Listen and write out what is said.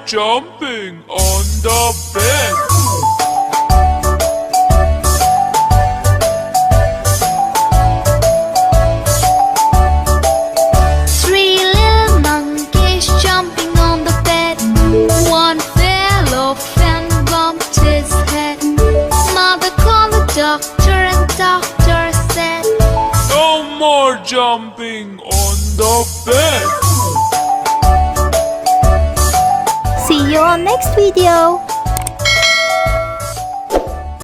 jumping on the bed. Three little monkeys jumping on the bed. One fell off and bumped his head. Mother called the doctor and doctor said, No more jumping on the bed. See you on next video.